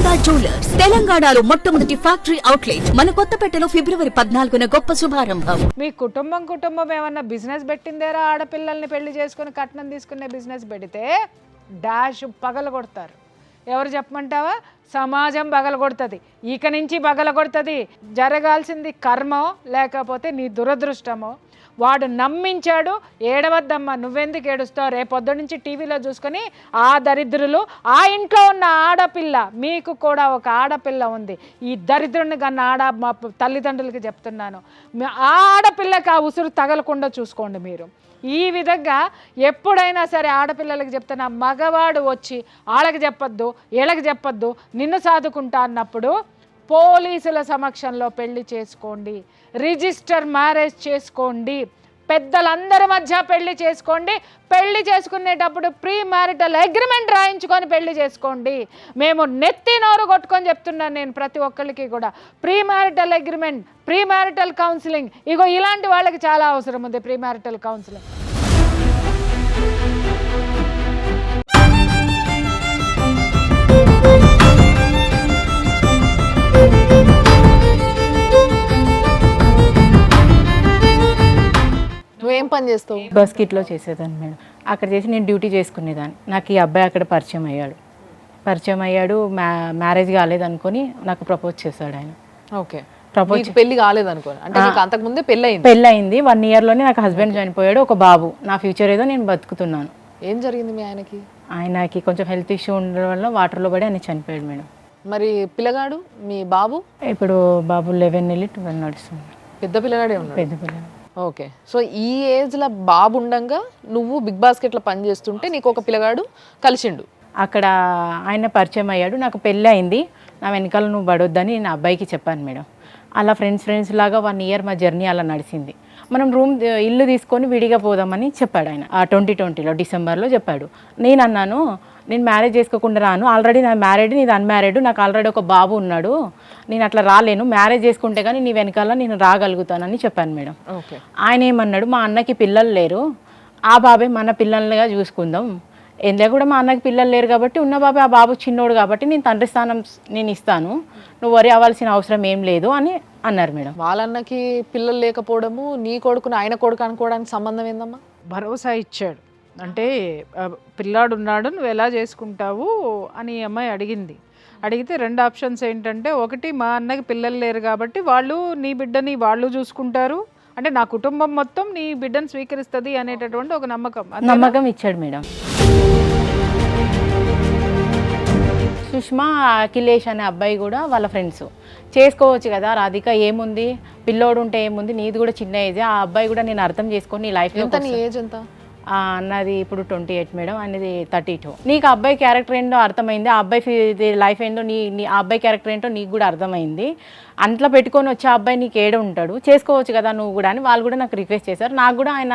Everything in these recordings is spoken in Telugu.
గీతా జ్యువెలర్స్ తెలంగాణలో మొట్టమొదటి ఫ్యాక్టరీ అవుట్లెట్ మన కొత్తపేటలో ఫిబ్రవరి 14న గొప్ప శుభారంభం. మీ కుటుంబం ఏమన్నా బిజినెస్ పెట్టిందేరా? ఆడపిల్లల్ని పెళ్లి చేసుకుని కట్నం తీసుకునే బిజినెస్ పెడితే డాష్ పగలగొడతారు. ఎవరు చెప్పమంటావా? సమాజం పగలగొడుతుంది. ఇక నుంచి పగలగొడుతుంది. జరగాల్సింది కర్మో లేకపోతే నీ దురదృష్టమో. వాడు నమ్మించాడు. ఏడవద్దమ్మా, నువ్వెందుకు ఏడుస్తావు? రేపొద్దు నుంచి టీవీలో చూసుకొని ఆ దరిద్రులు, ఆ ఇంట్లో ఉన్న ఆడపిల్ల, మీకు కూడా ఒక ఆడపిల్ల ఉంది, ఈ దరిద్రుని కన్నా మా తల్లిదండ్రులకి చెప్తున్నాను, ఆ ఆడపిల్లకి ఆ ఉసురు తగలకుండా చూసుకోండి మీరు. ఈ విధంగా ఎప్పుడైనా సరే ఆడపిల్లలకి చెప్తున్నా, మగవాడు వచ్చి వాళ్ళకి చెప్పొద్దు, వీళ్ళకి చెప్పొద్దు, నిన్ను సాదుకుంటా అన్నప్పుడు పోలీసుల సమక్షంలో పెళ్లి చేసుకోండి, రిజిస్టర్ మ్యారేజ్ చేసుకోండి, పెద్దలందరి మధ్య పెళ్లి చేసుకోండి. పెళ్లి చేసుకునేటప్పుడు ప్రీ మ్యారిటల్ అగ్రిమెంట్ రాయించుకొని పెళ్లి చేసుకోండి. మేము నెత్తి నోరు కొట్టుకొని చెప్తున్నాను నేను ప్రతి ఒక్కరికి కూడా. Premarital agreement, premarital counselling, ego ఇలాంటి వాళ్ళకి చాలా అవసరం ఉంది ప్రీ మ్యారిటల్ కౌన్సిలింగ్. నువ్వేం పని చేస్తావు? బస్కిట్లో చేసేదాన్ని మేడం. అక్కడ చేసి నేను డ్యూటీ చేసుకునేదాన్ని. నాకు ఈ అబ్బాయి అక్కడ పరిచయం అయ్యాడు. మ్యారేజ్ కాలేదనుకొని నాకు ప్రపోజ్ చేశాడు ఆయన. ఓకే, ప్రపోజ్ పెళ్లి కాలేదనుకోని, అంటే నీకు అంతకుముందే పెళ్ళయింది 1 yearలోనే నాకు హస్బెండ్ చనిపోయాడు. ఒక బాబు. నా ఫ్యూచర్ ఏదో నేను బతుకుతున్నాను. ఏం జరిగింది మీ ఆయనకి కొంచెం హెల్త్ ఇష్యూ ఉండడం వల్ల వాటర్లో పడి ఆయన చనిపోయాడు మేడం. మరి పిల్లగాడు మీ బాబు? ఇప్పుడు బాబు 11 వెళ్ళి 12 నడుస్తుంది. పెద్ద పిల్లగాడే ఉన్నాడు? పెద్ద పిల్లగాడు. ఓకే, సో ఈ ఏజ్లో బాబు ఉండంగా నువ్వు బిగ్ బాస్కెట్లో పని చేస్తుంటే నీకు ఒక పిల్లగాడు కలిసిండు. అక్కడ ఆయన పరిచయం అయ్యాడు. నాకు పెళ్ళి అయింది. నా వెనకాల నువ్వు పడొద్దని నేను అబ్బాయికి చెప్పాను మేడం. అలా ఫ్రెండ్స్ లాగా 1 year మా జర్నీ అలా నడిచింది. మనం ఇల్లు తీసుకొని విడిగా పోదామని చెప్పాడు ఆయన. 2020లో డిసెంబర్లో చెప్పాడు. నేను అన్నాను, నేను మ్యారేజ్ చేసుకోకుండా రాను, ఆల్రెడీ నా మ్యారీడ్, నీది అన్మ్యారీడ్, నాకు ఆల్రెడీ ఒక బాబు ఉన్నాడు, నేను అట్లా రాలేను, మ్యారేజ్ చేసుకుంటే కానీ నీ వెనకాల నేను రాగలుగుతానని చెప్పాను మేడం. ఓకే, ఆయన ఏమన్నాడు, మా అన్నకి పిల్లలు లేరు, ఆ బాబే మన పిల్లలుగా చూసుకుందాం, ఎందులో కూడా మా అన్నకి పిల్లలు లేరు కాబట్టి ఉన్న బాబే, ఆ బాబు చిన్నోడు కాబట్టి నేను తండ్రి స్థానం నేను ఇస్తాను, నువ్వు వరి అవ్వాల్సిన అవసరం ఏం లేదు అని అన్నారు మేడం. వాళ్ళన్నకి పిల్లలు లేకపోవడము నీ కొడుకుని ఆయన కొడుకు అనుకోవడానికి సంబంధం ఏందమ్మా? భరోసా ఇచ్చాడు. అంటే పిల్లాడు ఉన్నాడు, నువ్వు ఎలా చేసుకుంటావు అని అమ్మాయి అడిగితే 2 ఆప్షన్స్ ఏంటంటే, ఒకటి మా అన్నకి పిల్లలు లేరు కాబట్టి వాళ్ళు నీ బిడ్డని వాళ్ళు చూసుకుంటారు, అంటే నా కుటుంబం మొత్తం నీ బిడ్డను స్వీకరిస్తుంది అనేటటువంటి ఒక నమ్మకం ఇచ్చాడు మేడం. సుష్మా, అఖిలేష్ అనే అబ్బాయి కూడా వాళ్ళ ఫ్రెండ్స్, చేసుకోవచ్చు కదా రాధిక, ఏముంది, పిల్లోడు ఉంటే ఏముంది, నీది కూడా చిన్న ఏజ్, ఆ అబ్బాయి కూడా నేను అర్థం చేసుకొని నీ లైఫ్ ఏజ్ ఎంత అన్నది ఇప్పుడు 28 మేడం, అనేది 32. నీకు ఆ అబ్బాయి క్యారెక్టర్ ఏంటో అర్థమైంది, ఆ అబ్బాయి లైఫ్ ఏంటో ఆ అబ్బాయి క్యారెక్టర్ ఏంటో నీకు కూడా అర్థమైంది, అంట్లో పెట్టుకొని వచ్చే అబ్బాయి నీకు ఏడ ఉంటాడు, చేసుకోవచ్చు కదా నువ్వు కూడా అని వాళ్ళు కూడా నాకు రిక్వెస్ట్ చేశారు. నాకు కూడా ఆయన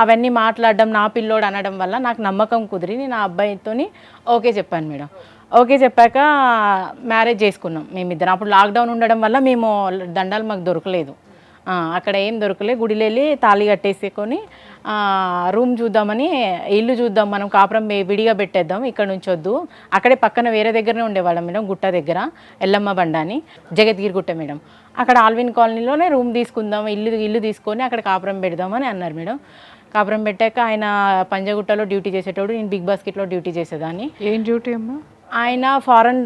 అవన్నీ మాట్లాడడం, నా పిల్లోడు అనడం వల్ల నాకు నమ్మకం కుదిరి నేను ఆ అబ్బాయితో ఓకే చెప్పాను మేడం. ఓకే చెప్పాక మ్యారేజ్ చేసుకున్నాం మేమిద్దరం. అప్పుడు లాక్డౌన్ ఉండడం వల్ల మేము దండాలు మాకు దొరకలేదు, అక్కడ ఏం దొరకలేదు. గుడిలో వెళ్ళి తాళి కట్టేసుకొని రూమ్ చూద్దామని, ఇల్లు చూద్దాం, మనం కాపురం విడిగా పెట్టేద్దాం, ఇక్కడ నుంచి వద్దు, అక్కడే పక్కన వేరే దగ్గరనే ఉండేవాళ్ళం మేడం, గుట్ట దగ్గర ఎల్లమ్మ బండ అని, జగద్గిరి గుట్ట మేడం, అక్కడ ఆల్విన్ కాలనీలోనే రూమ్ తీసుకుందాం, ఇల్లు తీసుకొని అక్కడ కాపురం పెడదామని అన్నారు మేడం. కాపురం పెట్టాక ఆయన పంజగుట్టలో డ్యూటీ చేసేటోడు, నేను బిగ్ బాస్కెట్లో డ్యూటీ చేసేదాన్ని. ఏం డ్యూటీ అమ్మా? ఆయన ఫారెన్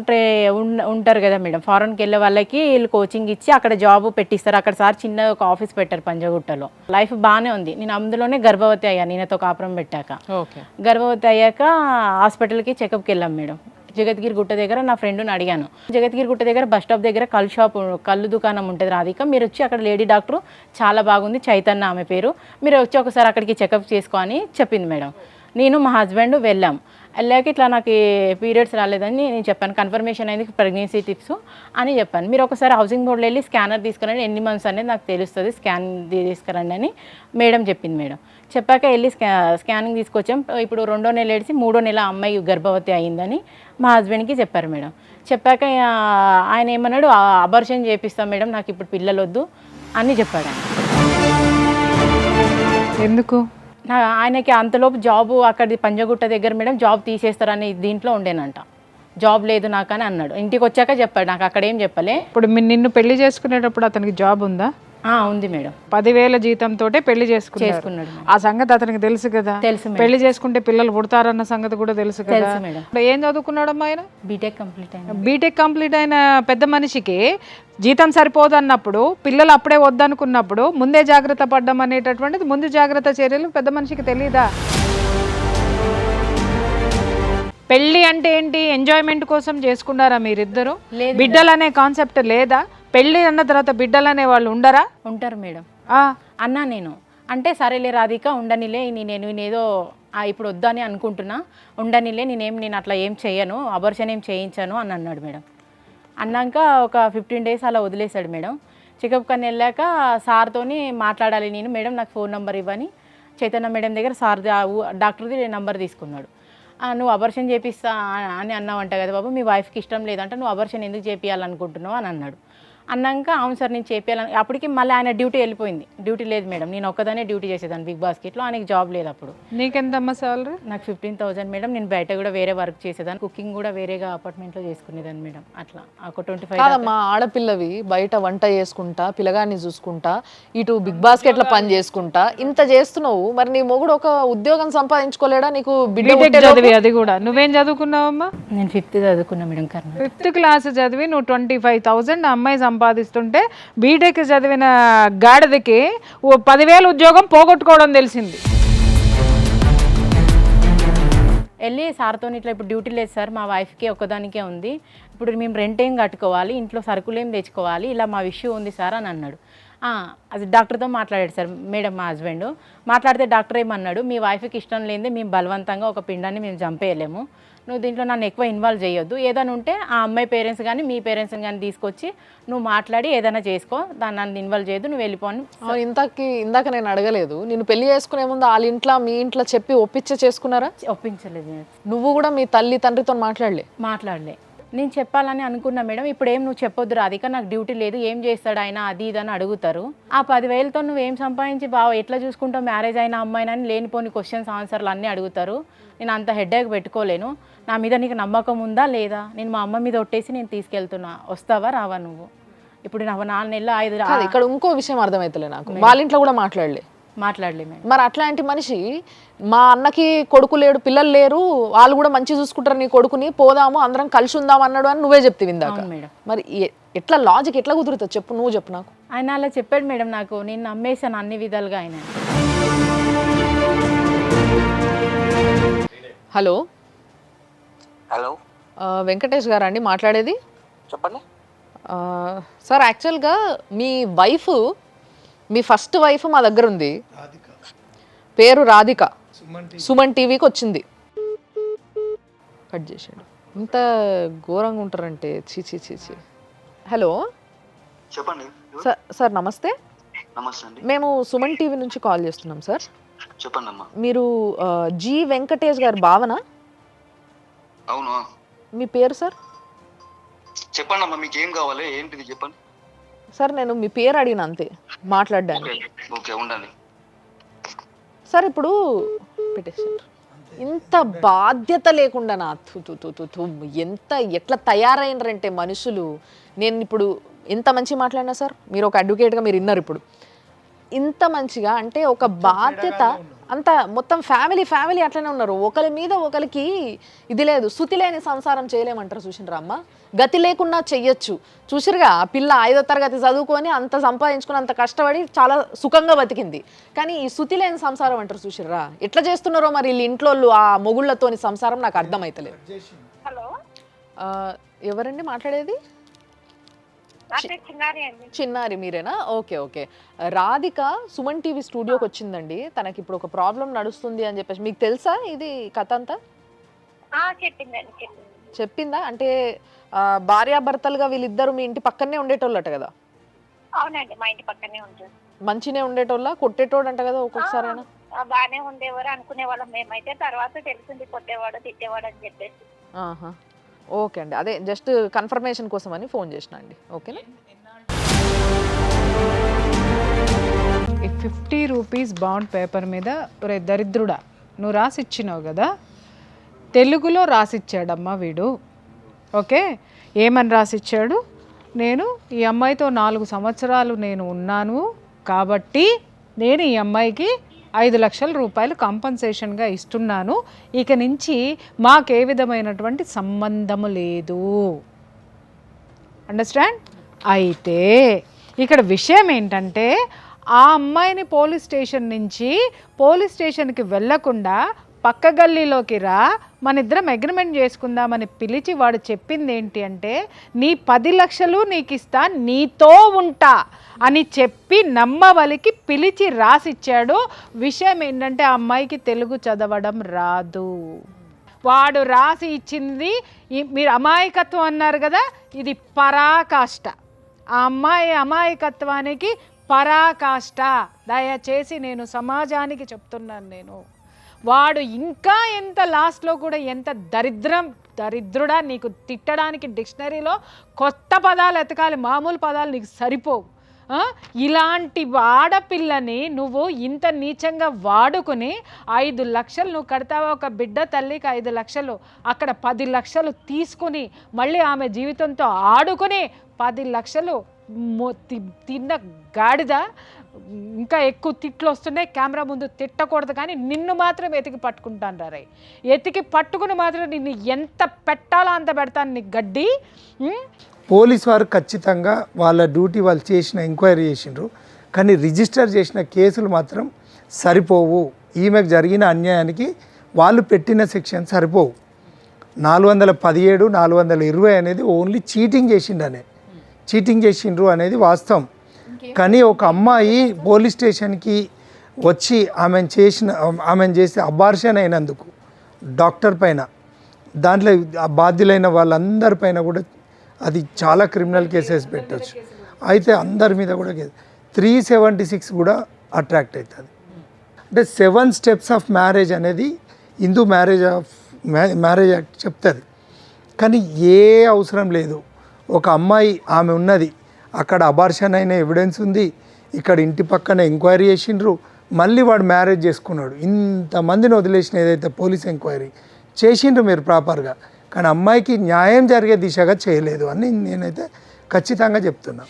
ఉంటారు కదా మేడం, ఫారెన్కి వెళ్ళే వాళ్ళకి వీళ్ళు కోచింగ్ ఇచ్చి అక్కడ జాబ్ పెట్టిస్తారు. అక్కడ సార్ చిన్న ఒక ఆఫీస్ పెట్టారు పంజగుట్టలో. లైఫ్ బాగానే ఉంది. నేను అందులోనే గర్భవతి అయ్యాను ఈయనతో కాపురం పెట్టాక. గర్భవతి అయ్యాక హాస్పిటల్కి చెకప్కి వెళ్ళాం మేడం. జగద్గిరి గుట్ట దగ్గర నా ఫ్రెండ్ని అడిగాను, జగద్గిరి గుట్ట దగ్గర బస్ స్టాప్ దగ్గర కళ్ళు దుకాణం ఉంటుంది రాధిక, మీరు వచ్చి అక్కడ లేడీ డాక్టర్ చాలా బాగుంది, చైతన్య ఆమె పేరు, మీరు వచ్చి ఒకసారి అక్కడికి చెకప్ చేసుకో అని చెప్పింది మేడం. నేను మా హస్బెండ్ వెళ్ళాక ఇట్లా నాకు పీరియడ్స్ రాలేదని నేను చెప్పాను, కన్ఫర్మేషన్ అయింది ప్రెగ్నెన్సీ టిప్స్ అని చెప్పాను. మీరు ఒకసారి హౌసింగ్ బోర్డులో వెళ్ళి స్కానర్ తీసుకురండి, ఎన్ని మంత్స్ అనేది నాకు తెలుస్తుంది, స్కాన్ తీసుకురండి అని మేడం చెప్పింది మేడం. చెప్పాక వెళ్ళి స్కానింగ్ తీసుకొచ్చాం. ఇప్పుడు 2వ నెల ఏడిసి 3వ నెల అమ్మాయి గర్భవతి అయిందని మా హస్బెండ్కి చెప్పారు మేడం. చెప్పాక ఆయన ఏమన్నాడు, అబార్షన్ చేపిస్తాం మేడం, నాకు ఇప్పుడు పిల్లలు వద్దు అని చెప్పాడు. ఎందుకు? ఆయనకి అంతలోపు జాబు అక్కడి పంజగుట్ట దగ్గర మేడం జాబ్ తీసేస్తారని దీంట్లో ఉండేనంట. జాబ్ లేదు నాకు అని అన్నాడు. ఇంటికి వచ్చాక చెప్పాడు, నాకు అక్కడ ఏం చెప్పలే. ఇప్పుడు నిన్ను పెళ్లి చేసుకునేటప్పుడు అతనికి జాబ్ ఉందా? ఉంది మేడం. 10,000 జీతంతో పెళ్లి చేసుకున్నాడు చేసుకున్నాడు. ఆ సంగతి అతనికి తెలుసు కదా? తెలుసు మేడం. పెళ్లి చేసుకుంటే పిల్లలు పుడతారన్న సంగతి కూడా తెలుసు కదా? తెలుసు మేడం. ఇప్పుడు ఏం చదువుకున్నాడమ్మా ఆయన? బీటెక్ కంప్లీట్ అయింది. బీటెక్ కంప్లీట్ అయిన పెద్ద మనిషికి జీతం సరిపోదు అన్నప్పుడు, పిల్లలు అప్పుడే వద్దనుకున్నప్పుడు ముందే జాగ్రత్త పడ్డం అనేటటువంటిది, ముందు జాగ్రత్త చర్యలు పెద్ద మనిషికి తెలీదా? పెళ్లి అంటే ఏంటి? ఎంజాయ్మెంట్ కోసం చేసుకున్నారా మీరిద్దరు? బిడ్డలు అనే కాన్సెప్ట్ లేదా? పెళ్లి అన్న తర్వాత బిడ్డలు అనే వాళ్ళు ఉండరా? ఉంటారు మేడం. ఆ, అన్నా నేను అంటే సరేలే రాధిక ఉండనిలే, నేనేదో ఇప్పుడు వద్దని అనుకుంటున్నా, ఉండనిలే, నేను అట్లా ఏం చేయను, అబర్షన్ ఏం చేయించాను అని అన్నాడు మేడం. అన్నాక ఒక 15 days అలా వదిలేశాడు మేడం. చెకప్ కని వెళ్ళాక సార్తోని మాట్లాడాలి నేను, మేడం నాకు ఫోన్ నెంబర్ ఇవ్వని చైతన్య మేడం దగ్గర సార్ డాక్టర్ది నెంబర్ తీసుకున్నాడు. నువ్వు అబర్షన్ చేపిస్తా అని అన్నావంట కదా బాబు, మీ వైఫ్కి ఇష్టం లేదంటే నువ్వు అబర్షన్ ఎందుకు చేపియాలనుకుంటున్నావు అని అన్నాడు. అన్నాక అవును సార్ నేను చేపియాలని, అప్పటికి మళ్ళీ ఆయన డ్యూటీ వెళ్ళిపోయింది. డ్యూటీ లేదు మేడం, నేను ఒక్కదానే డ్యూటీ చేసేదాన్ని బిగ్ బాస్కెట్లో, ఆయనకి జాబ్ లేదు అప్పుడు. నీకెంతమ్మా సాలరీ? నాకు 15,000 మేడం. నేను బయట కూడా వేరే వర్క్ చేసేదాన్ని, కుకింగ్ కూడా వేరేగా అపార్ట్మెంట్లో చేసుకునేదాన్ని మేడం. అట్లా ఒక 25. కాదమ్మా, ఆడపిల్లవి బయట వంట చేసుకుంటా, పిల్లగాన్ని చూసుకుంటా, ఇటు బిగ్ బాస్కెట్లో పని చేసుకుంటా ఇంత చేస్తున్నావు, మరి నీ మొగుడు ఒక ఉద్యోగం సంపాదించుకోలేడా? నీకు బిడ్డ చదివి అది కూడా. నువ్వేం చదువుకున్నావమ్మా? నేను 5th చదువుకున్నా మేడం. కర్ణాటక 5th క్లాస్ చదివి నువ్వు 25,000 అమ్మాయి సంపాదిస్తుంటే, బీటెక్ చదివిన గాడిదకి 10,000 ఉద్యోగం పోగొట్టుకోవడం తెలిసింది. వెళ్ళి సార్తో ఇట్లా ఇప్పుడు డ్యూటీ లేదు సార్, మా వైఫ్కి ఒక్కదానికే ఉంది, ఇప్పుడు మేము రెంట్ ఏం కట్టుకోవాలి, ఇంట్లో సరుకులు ఏం తెచ్చుకోవాలి, ఇలా మా ఇష్యూ ఉంది సార్ అని అన్నాడు. అది డాక్టర్తో మాట్లాడాడు సార్ మేడం, మా హస్బెండ్ మాట్లాడితే డాక్టర్ ఏమన్నాడు, మీ వైఫ్కి ఇష్టం లేనిదే మేము బలవంతంగా ఒక పిండాన్ని మేము చంపేయలేము, నువ్వు దీంట్లో నన్ను ఎక్కువ ఇన్వాల్వ్ చేయొద్దు, ఏదైనా ఉంటే ఆ అమ్మాయి పేరెంట్స్ కానీ మీ పేరెంట్స్ కానీ తీసుకొచ్చి నువ్వు మాట్లాడి ఏదైనా చేసుకో, దాన్ని నన్ను ఇన్వాల్వ్ చేయొద్దు, నువ్వు వెళ్ళిపోను. ఇందాక నేను అడగలేదు, నేను పెళ్లి చేసుకునే ముందు వాళ్ళ ఇంట్లో మీ ఇంట్లో చెప్పి ఒప్పించే చేసుకున్నారా? ఒప్పించలేదు. నువ్వు కూడా మీ తల్లి తండ్రితో మాట్లాడలే. నేను చెప్పాలని అనుకున్నా మేడం, ఇప్పుడు ఏం నువ్వు చెప్పొద్దు రాధిక, నాకు డ్యూటీ లేదు, ఏం చేస్తాడు ఆయన అది ఇది అని అడుగుతారు. ఆ 10,000తో నువ్వేం సంపాదించి బావ ఎట్లా చూసుకుంటావు, మ్యారేజ్ అయిన అమ్మాయినని లేనిపోని క్వశ్చన్స్ ఆన్సర్లు అన్నీ అడుగుతారు. నేను అంత హెడేక్ పెట్టుకోలేను, నా మీద నీకు నమ్మకం ఉందా లేదా, నేను మా అమ్మ మీద ఒట్టేసి నేను తీసుకెళ్తున్నా, వస్తావా రావా నువ్వు? ఇప్పుడు నా 4 నెలలు 5. ఇక్కడ ఇంకో విషయం అర్థమవుతలే నాకు, వాళ్ళ ఇంట్లో కూడా మాట్లాడలే మేడం. మరి అట్లాంటి మనిషి, మా అన్నకి కొడుకు లేడు, పిల్లలు లేరు, వాళ్ళు కూడా మంచి చూసుకుంటారు నీ కొడుకుని, పోదాము అందరం కలిసి ఉందాం అన్నాడు అని నువ్వే చెప్తే ఇందాక. మరి ఎట్లా లాజిక్ ఎట్లా కుదురుతుంది చెప్పు, నువ్వు చెప్పు నాకు. ఆయన అలా చెప్పాడు మేడం నాకు, నేను నమ్మేశాను అన్ని విధాలుగా ఆయన. హలో హలో, వెంకటేష్ గారా అండి మాట్లాడేది? చెప్పండి సార్, యాక్చువల్గా మీ వైఫ్, మీ ఫస్ట్ వైఫ్ మా దగ్గర ఉంది, పేరు రాధిక, సుమన్ టీవీకి వచ్చింది. కట్ చేసాడు. ఇంత ఘోరంగా ఉంటారంటే చీ చీ చీ చీ. హలో చెప్పండి సార్ నమస్తే. నమస్తే అండి, మేము సుమన్ టీవీ నుంచి కాల్ చేస్తున్నాం సార్. చెప్పండి అమ్మా. మీరు జి వెంకటేష్ గారు భావన? అవును. మీ పేరు సార్? చెప్పండి అమ్మా, మీకు ఏం కావాలి, ఏంటిది చెప్పండి. సార్ నేను మీ పేరు అడిగిన అంతే మాట్లాడడానికి. ఓకే ఉండండి సార్. ఇప్పుడు పెట్టేసారు, ఇంత బాధ్యత లేకుండా నా ఎట్లా తయారైనరంటే మనుషులు. నేను ఇప్పుడు ఎంత మంచి మాట్లాడినా సార్, మీరు ఒక అడ్వకేట్గా మీరు విన్నారు, ఇప్పుడు ఇంత మంచిగా అంటే ఒక బాధ్యత అంత మొత్తం ఫ్యామిలీ అట్లనే ఉన్నారు. ఒకరి మీద ఒకరికి ఇది లేదు, శృతి లేని సంసారం చేయలేమంటారు చూసినరా అమ్మ. గతి లేకున్నా చెయ్యొచ్చు. చూసిరుగా ఆ పిల్ల 5వ తరగతి చదువుకొని అంత సంపాదించుకుని అంత కష్టపడి చాలా సుఖంగా బతికింది. కానీ ఈ శృతి లేని సంసారం అంటారు చూసిర్రా, ఎట్లా చేస్తున్నారో మరి వీళ్ళు ఇంట్లో ఆ మొగుళ్ళతోని సంసారం నాకు అర్థమైతలేదు. హలో, ఎవరండి మాట్లాడేది? చిన్నారి మీరేనా? Okay okay. Radhika Suman TV స్టూడియోకి వచ్చిందండి. తనకి ఇప్పుడు ఒక ప్రాబ్లం నడుస్తుంది అని చెప్పేసి, మీకు తెలుసా ఇది కథ అంతా? చెప్పిందా? అంటే భార్యాభర్తలుగా వీళ్ళిద్దరు మీ ఇంటి పక్కనే ఉండేటోళ్ళట కదా? అవునండి, మా ఇంటి పక్కనే ఉంటారు. మంచినే ఉండేటోళ్ళ? కొట్టేటోడు అంట కదా ఒక్కొక్కసారి? బాగానే ఉండేవారు అనుకునే వాళ్ళం మేమైతే, తర్వాత తెలిసింది కొట్టేవాడు తిట్టేవాడు అని చెప్పేసి. ఓకే అండి, అదే జస్ట్ కన్ఫర్మేషన్ కోసం అని ఫోన్ చేసిన అండి. ఓకేనా? 50 రూపీస్ బాండ్ పేపర్ మీద, ఒరే దరిద్రుడా నువ్వు రాసిచ్చినావు కదా, తెలుగులో రాసిచ్చాడమ్మా వీడు. ఓకే, ఏమని రాసిచ్చాడు? నేను ఈ అమ్మాయితో 4 సంవత్సరాలు నేను ఉన్నాను కాబట్టి నేను ఈ అమ్మాయికి 5 లక్షల రూపాయలు కాంపన్సేషన్గా ఇస్తున్నాను, ఇక నుంచి మాకే విధమైనటువంటి సంబంధము లేదు. అండర్స్టాండ్? అయితే ఇక్కడ విషయం ఏంటంటే ఆ అమ్మాయిని పోలీస్ స్టేషన్కి వెళ్ళకుండా పక్క గల్లీలోకి రా, మన ఇద్దరం అగ్రిమెంట్ చేసుకుందామని పిలిచి వాడు చెప్పింది ఏంటి అంటే నీ 10 లక్షలు నీకు ఇస్తా, నీతో ఉంటా అని చెప్పి నమ్మవలికి పిలిచి రాసిచ్చాడు. విషయం ఏంటంటే ఆ అమ్మాయికి తెలుగు చదవడం రాదు. వాడు రాసి ఇచ్చింది, మీరు అమాయకత్వం అన్నారు కదా, ఇది పరాకాష్ట. ఆ అమ్మాయి అమాయకత్వానికి పరాకాష్ట. దయచేసి నేను సమాజానికి చెప్తున్నాను. వాడు ఇంకా ఎంత లాస్ట్లో కూడా ఎంత దరిద్రుడా, నీకు తిట్టడానికి డిక్షనరీలో కొత్త పదాలు ఎతకాలి, మామూలు పదాలు నీకు సరిపోవు. ఇలాంటి ఆడపిల్లని నువ్వు ఇంత నీచంగా వాడుకుని 5 లక్షలు నువ్వు కడతావా? ఒక బిడ్డ తల్లికి 5 లక్షలు, అక్కడ 10 లక్షలు తీసుకుని మళ్ళీ ఆమె జీవితంతో ఆడుకుని 10 లక్షలు తిన్న గాడిద. ఇంకా ఎక్కువ తిట్లు వస్తున్నాయి, కెమెరా ముందు తిట్టకూడదు, కానీ నిన్ను మాత్రం ఎతికి పట్టుకుంటాను రా. ఎతికి పట్టుకుని మాత్రం నిన్ను ఎంత పెట్టాలో అంత పెడతాను నీ గడ్డి. పోలీసు వారు ఖచ్చితంగా వాళ్ళ డ్యూటీ వాళ్ళు చేసిన ఎంక్వైరీ చేసిండ్రు, కానీ రిజిస్టర్ చేసిన కేసులు మాత్రం సరిపోవు. ఈమెకు జరిగిన అన్యాయానికి వాళ్ళు పెట్టిన సెక్షన్ సరిపోవు. 417, 420 అనేది ఓన్లీ చీటింగ్ చేసిండ్రు అనేది వాస్తవం. కానీ ఒక అమ్మాయి పోలీస్ స్టేషన్కి వచ్చి ఆమెను చేసి అబార్షన్ అయినందుకు డాక్టర్ పైన, దాంట్లో బాధ్యులైన వాళ్ళందరిపైన కూడా అది చాలా క్రిమినల్ కేసెస్ పెట్టచ్చు. అయితే అందరి మీద కూడా 376 కూడా అట్రాక్ట్ అవుతుంది. అంటే 7 స్టెప్స్ ఆఫ్ మ్యారేజ్ అనేది హిందూ మ్యారేజ్ యాక్ట్ చెప్తుంది. కానీ ఏ అవసరం లేదు. ఒక అమ్మాయి ఆమె ఉన్నది, అక్కడ అబార్షన్ అయిన ఎవిడెన్స్ ఉంది, ఇక్కడ ఇంటి పక్కన ఎంక్వైరీ చేసిండ్రు, మళ్ళీ వాడు మ్యారేజ్ చేసుకున్నాడు. ఇంతమందిని వదిలేసిన ఏదైతే పోలీస్ ఎంక్వైరీ చేసిండ్రు మీరు ప్రాపర్గా, కానీ అమ్మాయికి న్యాయం జరిగే దిశగా చేయలేదు అని నేనైతే ఖచ్చితంగా చెప్తున్నా.